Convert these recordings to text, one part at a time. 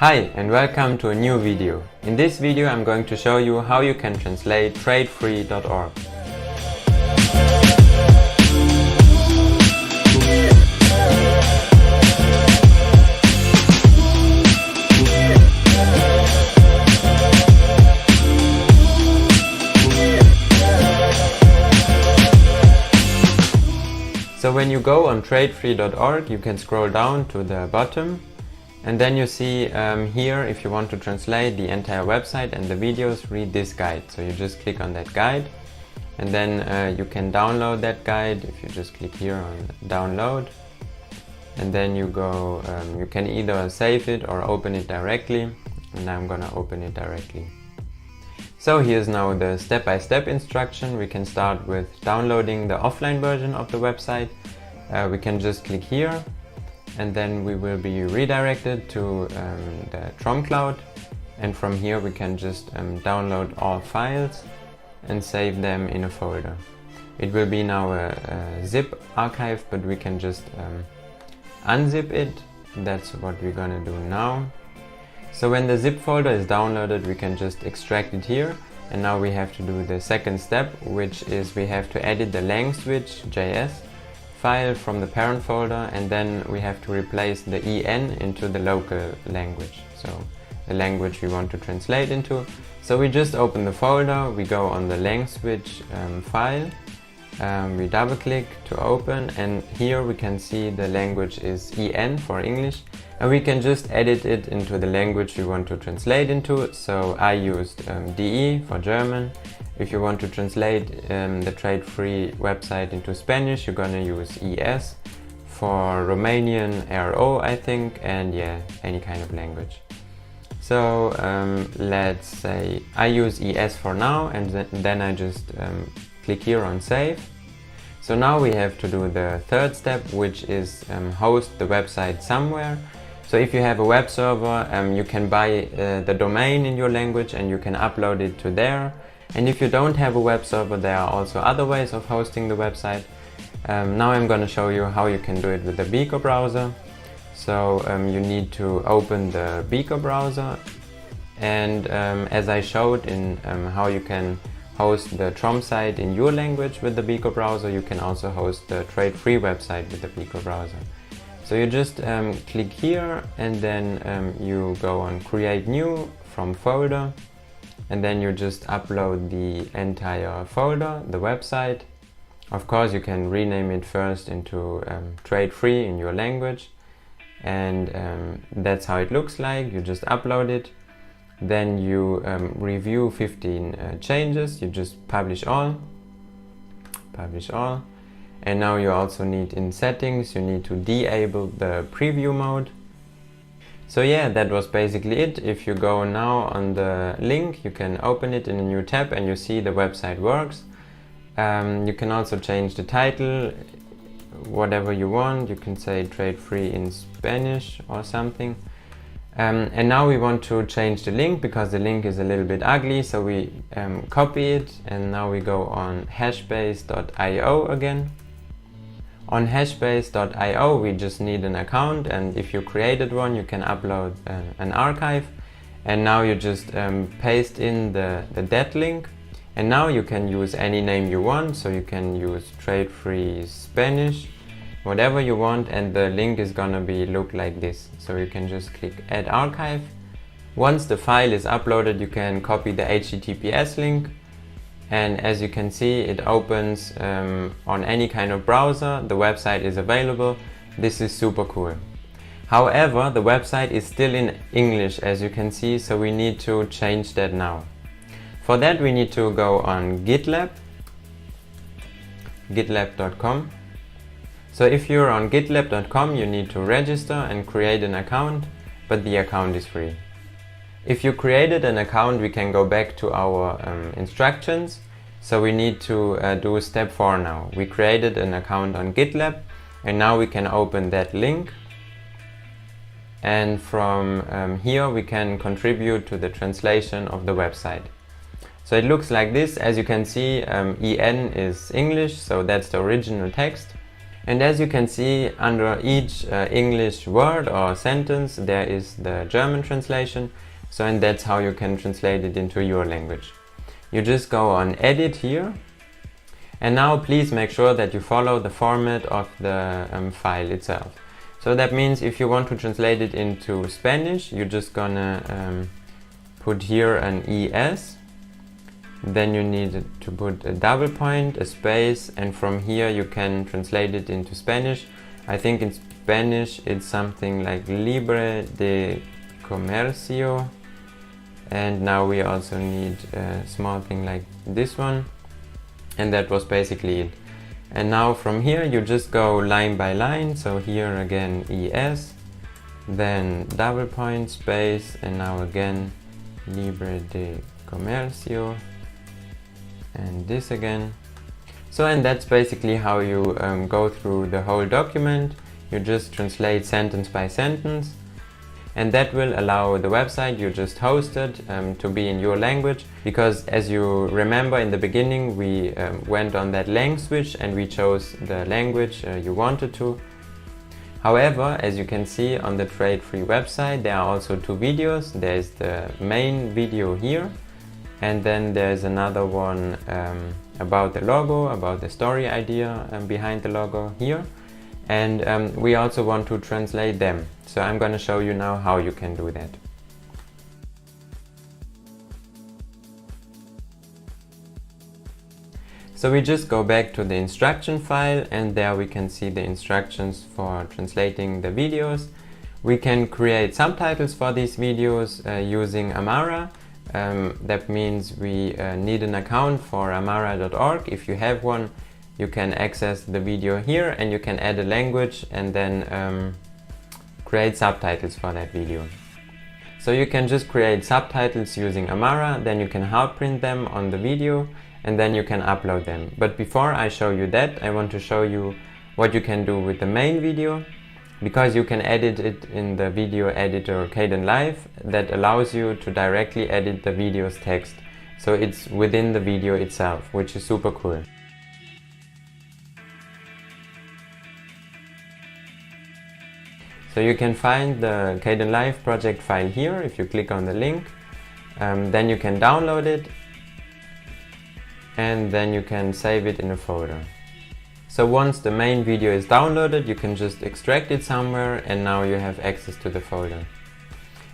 Hi and welcome to a new video. In this video I'm going to show you how you can translate tradefree.org. So when you go on tradefree.org you can scroll down to the bottom. And then you see here, if you want to translate the entire website and the videos, read this guide. So you just click on that guide and then you can download that guide if you just click here on download. And then you go, you can either save it or open it directly. And I'm gonna open it directly. So here's now the step-by-step instruction. We can start with downloading the offline version of the website. We can just click here. And then we will be redirected to the TROM cloud, and from here we can just download all files and save them in a folder. It will be now a zip archive, but we can just unzip it. That's what we're gonna do now. So when the zip folder is downloaded, we can just extract it here, and now we have to do the second step, which is we have to edit the lang_switch.js file from the parent folder, and then we have to replace the en into the local language, so the language we want to translate into. So we just open the folder, we go on the lang_switch file, we double click to open, and here we can see the language is en for English, and we can just edit it into the language we want to translate into. So I used de for German. If you want to translate the trade-free website into Spanish, you're gonna use es. For Romanian, ro, I think, and yeah, any kind of language. So let's say I use es for now, and then I just click here on save. So now we have to do the third step, which is host the website somewhere. So if you have a web server, you can buy the domain in your language and you can upload it to there. And if you don't have a web server, there are also other ways of hosting the website. Now I'm going to show you how you can do it with the Beaker browser. So you need to open the Beaker browser, and as I showed in how you can host the TROM site in your language with the Beaker browser, you can also host the trade-free website with the Beaker browser. So you just click here, and then you go on create new from folder. And then you just upload the entire folder, the website. Of course, you can rename it first into trade-free in your language. And that's how it looks like. You just upload it. Then you review 15 changes. You just publish all. Publish all. And now you also need in settings, you need to disable the preview mode. So yeah, that was basically it. If you go now on the link, you can open it in a new tab and you see the website works. You can also change the title, whatever you want. You can say trade free in Spanish or something. And now we want to change the link because the link is a little bit ugly. So we copy it, and now we go on hashbase.io again. On hashbase.io we just need an account, and if you created one you can upload an archive, and now you just paste in the that link, and now you can use any name you want. So you can use trade free Spanish, whatever you want, and the link is gonna be look like this. So you can just click add archive. Once the file is uploaded, you can copy the HTTPS link. And as you can see, it opens on any kind of browser. The website is available. This is super cool. However, the website is still in English, as you can see, so we need to change that now. For that, we need to go on GitLab, gitlab.com. So if you're on gitlab.com, you need to register and create an account, but the account is free. If you created an account, we can go back to our instructions. So we need to do step 4 now. We created an account on GitLab, and now we can open that link. And from here we can contribute to the translation of the website. So it looks like this. As you can see, en is English, so that's the original text. And as you can see, under each English word or sentence there is the German translation. So and that's how you can translate it into your language. You just go on edit here, and now please make sure that you follow the format of the file itself. So that means if you want to translate it into Spanish, you're just gonna put here an ES, then you need to put a double point, a space, and from here you can translate it into Spanish. I think in Spanish it's something like Libre de Comercio, and now we also need a small thing like this one, and that was basically it. And now from here you just go line by line, so here again ES, then double point, space, and now again Libre de Comercio, and this again. So and that's basically how you go through the whole document. You just translate sentence by sentence, and that will allow the website you just hosted to be in your language, because as you remember in the beginning we went on that lang switch and we chose the language you wanted to. However, as you can see on the Trade Free website, there are also two videos. There's the main video here, and then there's another one about the logo, about the story idea behind the logo here. And we also want to translate them. So I'm going to show you now how you can do that. So we just go back to the instruction file, and there we can see the instructions for translating the videos. We can create subtitles for these videos using Amara. That means we need an account for amara.org. If you have one, you can access the video here and you can add a language and then create subtitles for that video. So you can just create subtitles using Amara, then you can hard print them on the video, and then you can upload them. But before I show you that, I want to show you what you can do with the main video, because you can edit it in the video editor Kdenlive that allows you to directly edit the video's text. So it's within the video itself, which is super cool. So you can find the Kdenlive project file here if you click on the link. Then you can download it, and then you can save it in a folder. So once the main video is downloaded, you can just extract it somewhere, and now you have access to the folder.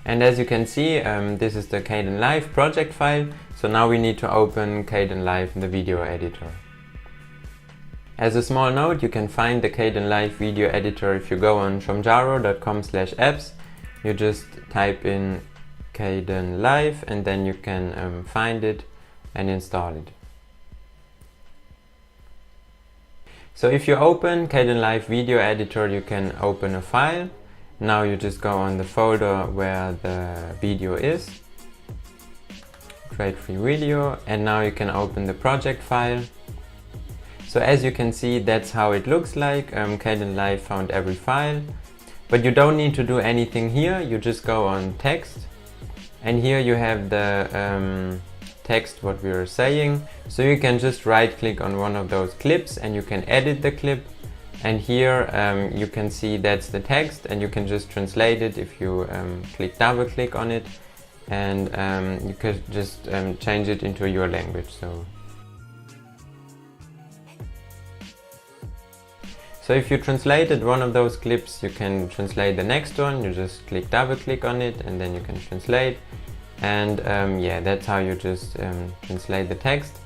And as you can see, this is the Kdenlive project file. So now we need to open Kdenlive, the video editor. As a small note, you can find the Kdenlive video editor if you go on tromjaro.com/apps. You just type in Kdenlive and then you can find it and install it. So if you open Kdenlive video editor, you can open a file. Now you just go on the folder where the video is, Trade Free Video, and now you can open the project file. So as you can see, that's how it looks like. Kdenlive found every file, but you don't need to do anything here. You just go on text, and here you have the text what we are saying. So you can just right click on one of those clips and you can edit the clip, and here you can see that's the text, and you can just translate it if you double click on it, and you could just change it into your language. So if you translated one of those clips, you can translate the next one. You just double click on it and then you can translate. And yeah, that's how you just translate the text.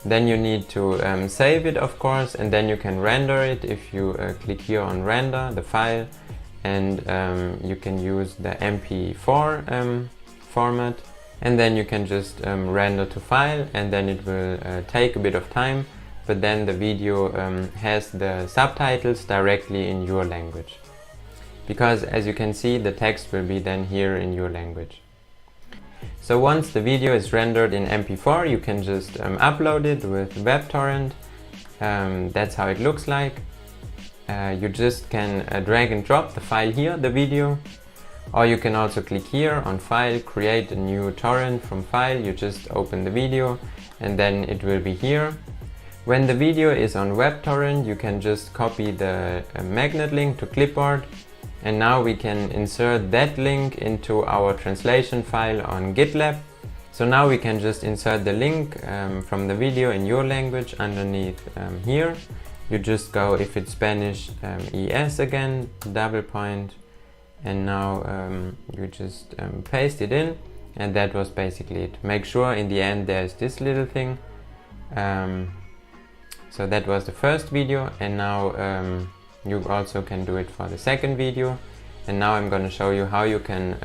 Then you need to save it, of course, and then you can render it if you click here on render the file, and you can use the MP4 format, and then you can just render to file, and then it will take a bit of time, but then the video has the subtitles directly in your language, because as you can see, the text will be then here in your language. So once the video is rendered in MP4, you can just upload it with WebTorrent. That's how it looks like. You just can drag and drop the file here, the video, or you can also click here on File, create a new torrent from File. You just open the video and then it will be here. When the video is on WebTorrent, you can just copy the magnet link to clipboard, and now we can insert that link into our translation file on GitLab. So now we can just insert the link from the video in your language underneath here. You just go, if it's Spanish, ES again, double point, and now you just paste it in, and that was basically it. Make sure in the end there's this little thing. So that was the first video, and now you also can do it for the second video. And now I'm going to show you how you can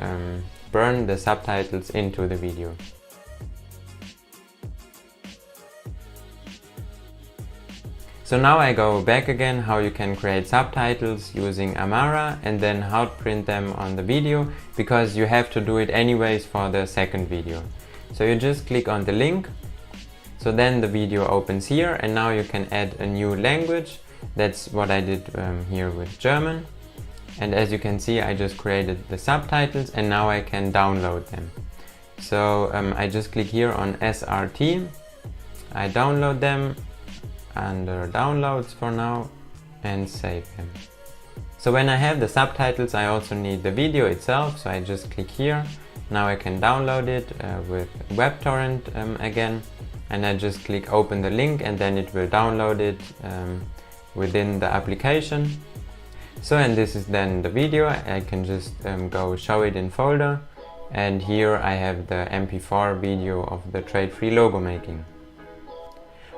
burn the subtitles into the video. So now I go back again how you can create subtitles using Amara, and then how to print them on the video, because you have to do it anyways for the second video. So you just click on the link. So then the video opens here, and now you can add a new language. That's what I did here with German. And as you can see, I just created the subtitles, and now I can download them. So I just click here on SRT. I download them under downloads for now and save them. So when I have the subtitles, I also need the video itself. So I just click here. Now I can download it with WebTorrent again. And I just click open the link, and then it will download it within the application. So, and this is then the video. I can just go show it in folder, and here I have the MP4 video of the trade-free logo making.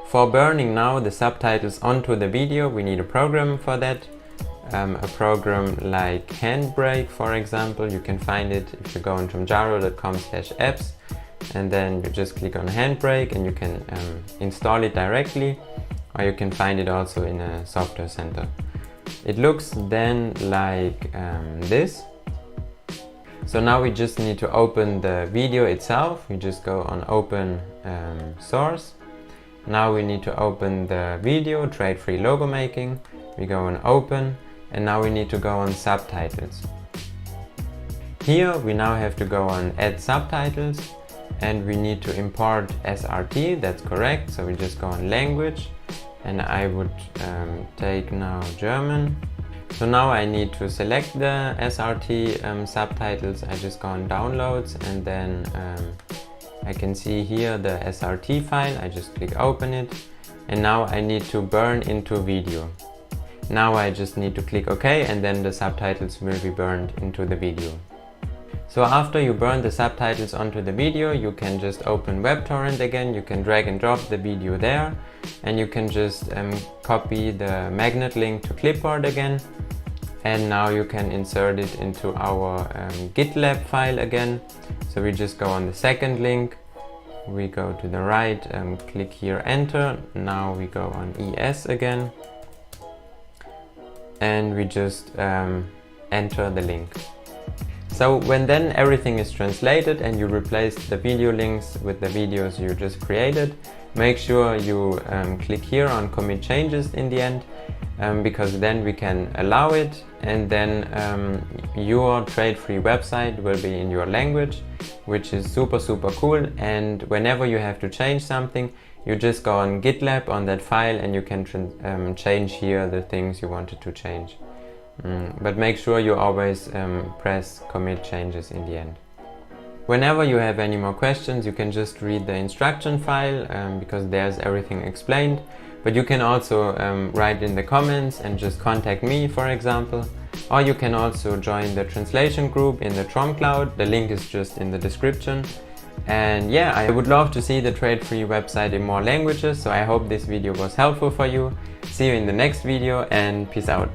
For burning now the subtitles onto the video, we need a program for that. A program like Handbrake, for example. You can find it if you go on tromjaro.com/apps. And then you just click on Handbrake, and you can install it directly, or you can find it also in a software center. It looks then like this. So now we just need to open the video itself. We just go on open source. Now we need to open the video, trade-free logo making. We go on open, and now we need to go on subtitles. Here we now have to go on add subtitles. And we need to import SRT, that's correct. So we just go on language, and I would take now German. So now I need to select the SRT subtitles. I just go on downloads, and then I can see here the SRT file. I just click open it, and now I need to burn into video. Now I just need to click OK, and then the subtitles will be burned into the video. So after you burn the subtitles onto the video, you can just open WebTorrent again. You can drag and drop the video there, and you can just copy the magnet link to clipboard again. And now you can insert it into our GitLab file again. So we just go on the second link, we go to the right, click here enter. Now we go on ES again, and we just enter the link. So when then everything is translated and you replace the video links with the videos you just created, make sure you click here on commit changes in the end, because then we can allow it, and then your trade-free website will be in your language, which is super cool. And whenever you have to change something, you just go on GitLab on that file, and you can change here the things you wanted to change. But make sure you always press commit changes in the end. Whenever you have any more questions, you can just read the instruction file, because there's everything explained. But you can also write in the comments and just contact me, for example. Or you can also join the translation group in the TROM cloud. The link is just in the description. And yeah, I would love to see the trade-free website in more languages, so I hope this video was helpful for you. See you in the next video, and peace out.